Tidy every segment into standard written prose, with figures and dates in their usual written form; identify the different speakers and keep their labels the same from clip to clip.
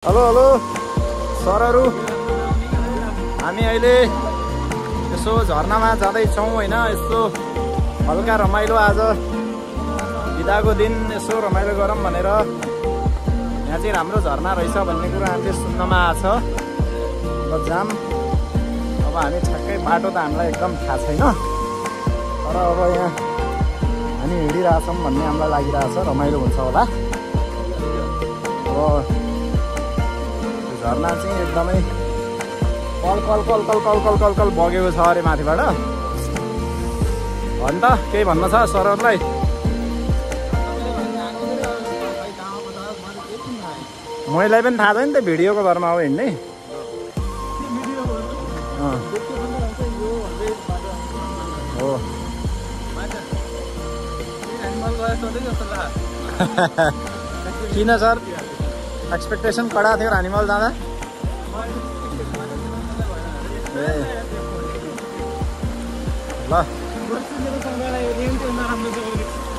Speaker 1: Hello hello सरहरू, हामी अहिले यसो झरनामा जाँदैछौँ होइन। यस्तो हल्का रमाइलो, आज बिदाको दिन यसो रमाइलो गरौँ भनेर। यहाँ चाहिँ राम्रो झरना रहेछ भन्ने कुरा हामीले सुन्नमा आएको छ। अब जाम, अब हामी ठ्याक्कै बाटो त हामीलाई एकदम थाहा छैन, तर अब यहाँ हामी हिँडिरहेछौँ भन्ने हामीलाई लागिरहेछ, रमाइलो हुन्छ होला। अब झरना चाहिँ एकदमै कल कल कल कल कल कल कल कल बगेको छ अरे माथिबाट। अन्त केही भन्न छ सरहरूलाई? मलाई पनि थाहा छैन नि त, भिडियोको भरमा हो हिँड्ने। हो किन सर, एक्सपेक्टेसन कडा थियो रानीमल जाँदा? ए ल,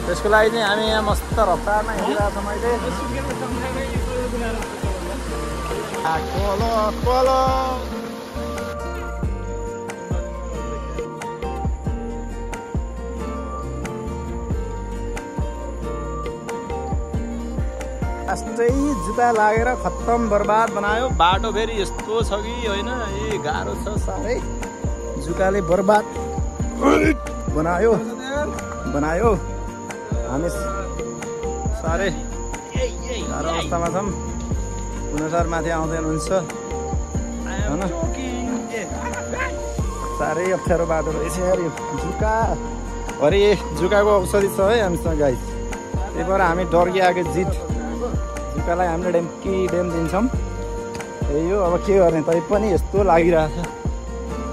Speaker 1: त्यसको लागि चाहिँ हामी यहाँ मस्त रफ्तारमा हिँडिरहेको छौँ अहिले। यस्तै जुत्ता लागेर खत्तम बर्बाद बनायो बाटो। फेरि यस्तो छ कि होइन, ए गाह्रो छ साह्रै, जुकाले बर्बाद बनायो हामी साह्रै गाह्रो अवस्थामा छौँ। पुनः माथि आउँदै हुनुहुन्छ होइन, साह्रै अप्ठ्यारो बाटो रहेछ यार यो जुका। अरे जुकाको औषधि छ है हामीसँग गाइस, त्यही भएर हामी डर्किआएको जित जुकालाई हामीले डेम दिन्छौँ। त्यही हो, अब के गर्ने, तै पनि यस्तो लागिरहेछ,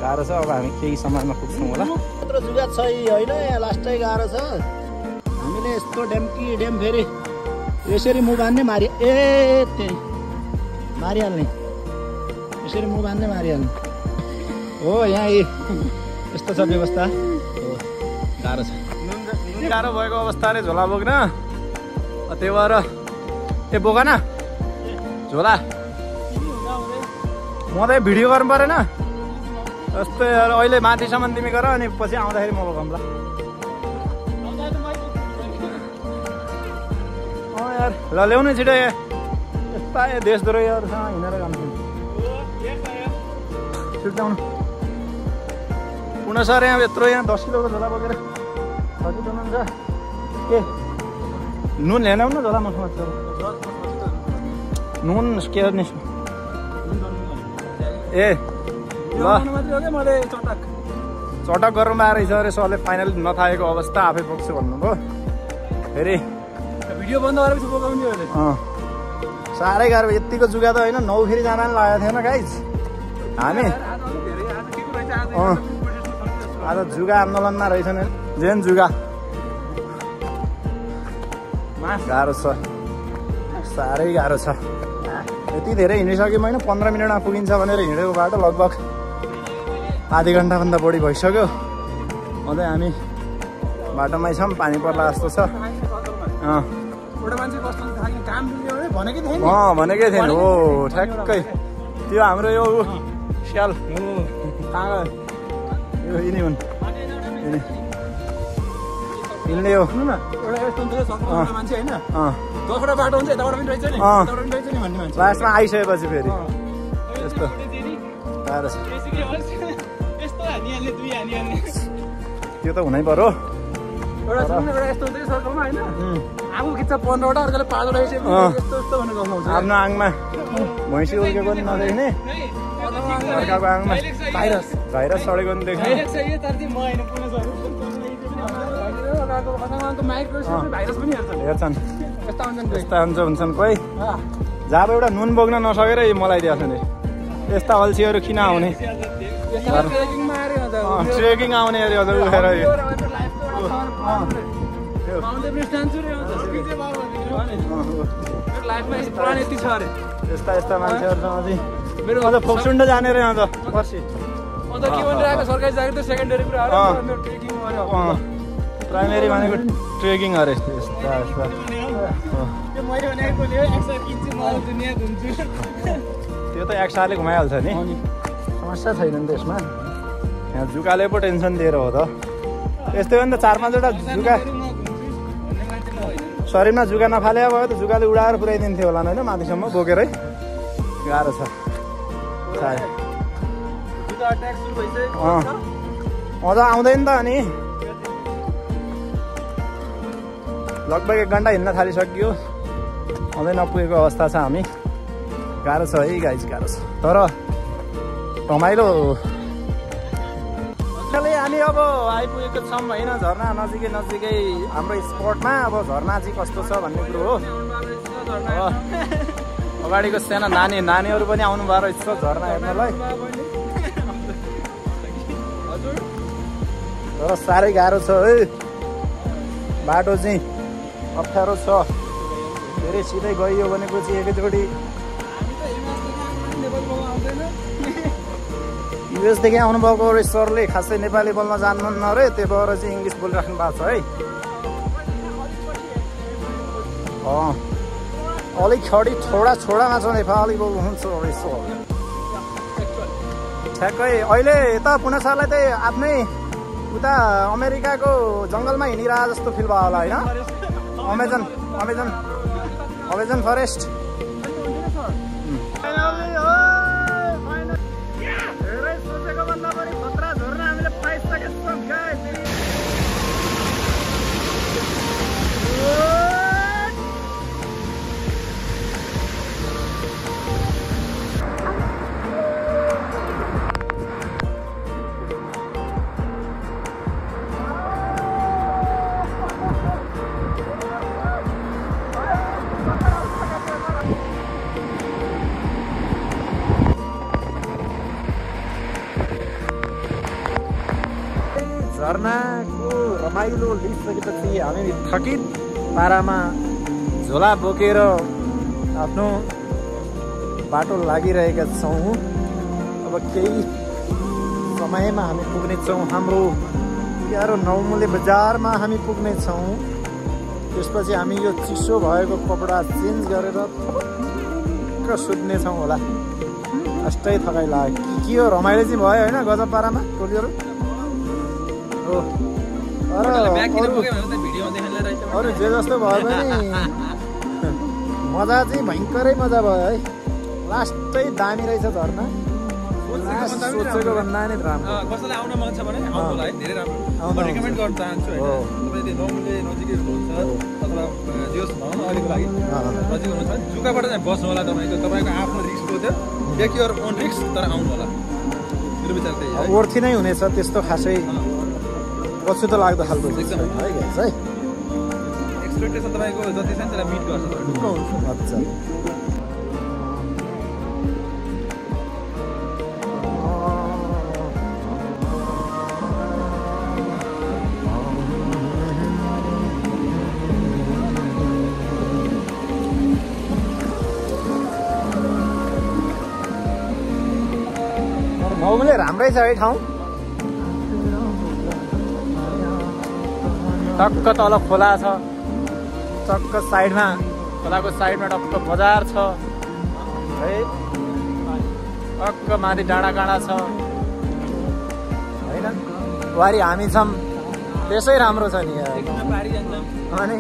Speaker 1: गाह्रो छ। अब हामी केही समयमा पुग्छौँ होला। मात्र जुगा छ होइन, यहाँ लास्टै गाह्रो छ। हामीले यस्तो डेम फेरि यसरी मुख बाँध्ने त्यही मारिहाल्ने, यसरी मुख बाँध्ने मारिहाल्ने हो। यहाँ यस्तो छ व्यवस्था, गाह्रो छ। गाह्रो भएको अवस्था अरे झोला बोक्न, त्यही भएर ए बोक न झोला। म त भिडियो गर्नु परेन जस्तै अहिले माथिसम्म तिमी गर, अनि पछि आउँदाखेरि म बोकाउँला। यार ल ल्याउनु छिटो, यस्ता देशद्रोहीहरूसँग हिँडेर काम छिट्याउनु। पुनः सर यहाँ यत्रो 10 किलोको झोला बोकेर सकिनुहुन्छ के? नुन ल्याएन न झोला मसँग नुन के गर्ने? ए ल चटक गर्नु भएको रहेछ अरे सरले। फाइनल नथाकेको अवस्था, आफै बोक्छु भन्नुभयो। फेरि भिडियो बन्द गरेपछि बोकाउने हो। साह्रै गाह्रो, यतिको जुगा त होइन, 9 फेरि जान पनि लागेको थिएन गाइज हामी। आज जुगा आन्दोलनमा रहेछ नि, जेन जुगा गाह्रो छ, साह्रै गाह्रो छ। यति धेरै हिँडिसक्यौँ होइन, 15 मिनटमा पुगिन्छ भनेर हिँडेको बाटो लगभग आधी घन्टाभन्दा बढी भइसक्यो। अझै हामी बाटोमै छौँ, पानी पर्ला जस्तो छ। भनेकै थिएन हो, ठ्याक्कै त्यो हाम्रो यो स्याल कहाँ यो यिनी हुन्, यिनले यो लास्टमा आइसकेपछि फेरि यस्तो गाह्रो छ। त्यो त हुनै पर्यो। आफ्नो आङमा भैँसी उल्केको पनि नदेख्ने, अर्काको आङमा भाइरस सडेको पनि देख्ने। हेर्छन् यस्ता हुन्छन् कोही। जब एउटा नुन बोक्न नसकेर मलाई दिएको छ नि, यस्ता अल्छीहरू किन आउने? ट्रेकिङ आउने अरे अझ उखेर यस्ता मान्छेहरूसँग चाहिँ मेरो अझ फोक्सुन्ड जाने रे अझ पर्सि। प्राइमेरी भनेको ट्रेकिङ अरे यस्ता यस्ता त्यो त 1 सालले घुमाइहाल्छ नि समस्या छैन नि त्यसमा यहाँ जुकाले पो टेन्सन दिएर हो त यस्तै हो नि त 4-5वटा जुका शरीरमा जुका नफाले भयो त जुकाले उडाएर पुऱ्याइदिन्थ्यो होला होइन माथिसम्म बोकेरै गाह्रो छ मजा आउँदैन त अनि लगभग 1 घन्टा हिँड्न थालिसक्यो अझै नपुगेको अवस्था छ हामी गाह्रो छ है गाइस गाह्रो छ तर रमाइलो हामी अब आइपुगेको छौँ होइन झरना नजिकै हाम्रो स्पटमा अब झरना चाहिँ कस्तो छ भन्ने कुरो हो अगाडिको सानो नानीहरू पनि आउनु भयो रहेछ झरना हेर्नलाई तर साह्रै गाह्रो छ है बाटो चाहिँ अप्ठ्यारो छ धेरै सिधै गइयो भनेपछि एकैचोटि युएसदेखि आउनुभएको सरले खासै नेपाली बोल्न जान्नुहुन्न अरे त्यही भएर चाहिँ इङ्ग्लिस बोलिराख्नु भएको छ है अलिक खडी छोडामा छ नेपाली बोल्नुहुन्छ सर ठ्याक्कै अहिले यता पुणे सरलाई चाहिँ आफ्नै उता अमेरिकाको जङ्गलमा हिँडिरह जस्तो फिल भयो होला होइन अमेजन फरेस्ट धेरै सोचेको भन्दा पनि खतरा झर्ना हामीले पाइसकेको छौँ झरनाको रमाइलो लिइसकेपछि हामी थकित पारामा झोला बोकेर आफ्नो बाटो लागिरहेका छौँ अब केही समयमा हामी पुग्नेछौँ हाम्रो प्यारो नौमुले बजारमा हामी पुग्नेछौँ त्यसपछि हामी यो चिसो भएको कपडा चेन्ज गरेर थपक्क सुत्नेछौँ होला अष्टै थकाइ लाग्यो के हो रमाइलो चाहिँ भयो होइन गजब पारामा टोलीहरू अरू जे जस्तो भयो भने मजा चाहिँ भयङ्करै मजा भयो है लास्टै दामी रहेछ झर्ना सोचेको भन्दा नि राम्रो
Speaker 2: कसैलाई आउन मन छ भने आउनु होला है धेरै राम्रो रिकमेन्ड गर्न चाहन्छु हैन तपाईले नर्मली नजिकै हुनुहुन्छ अथवा जोस भवन अलिको लागि नजिक हुनुहुन्छ भने जुकाबाट चाहिँ बस्नु होला तपाईको आफ्नो रिस्क हो त्यो टेक योर ओन रिस्क तर आउनु होला मेरो विचार त्यही हो
Speaker 1: ओर्थी नै हुनेछ त्यस्तो खासै पछि त लाग्दो खालको
Speaker 2: एकदम
Speaker 1: है गाइस है
Speaker 2: एक्सपेक्टेसन तपाईको जति छ नि त्यसलाई मिट गर्छ ढुक्क हुन्छ
Speaker 1: अच्छा नौमुले राम्रै छ है ठाउँ टक्क तल खोला छ टक्क साइडमा खोलाको साइडमा टक्क बजार छ है टक्क माथि डाँडा काँडा छ होइन वारी हामी छौँ त्यसै राम्रो छ नि
Speaker 2: एकदम पारी जान्छौँ
Speaker 1: अनि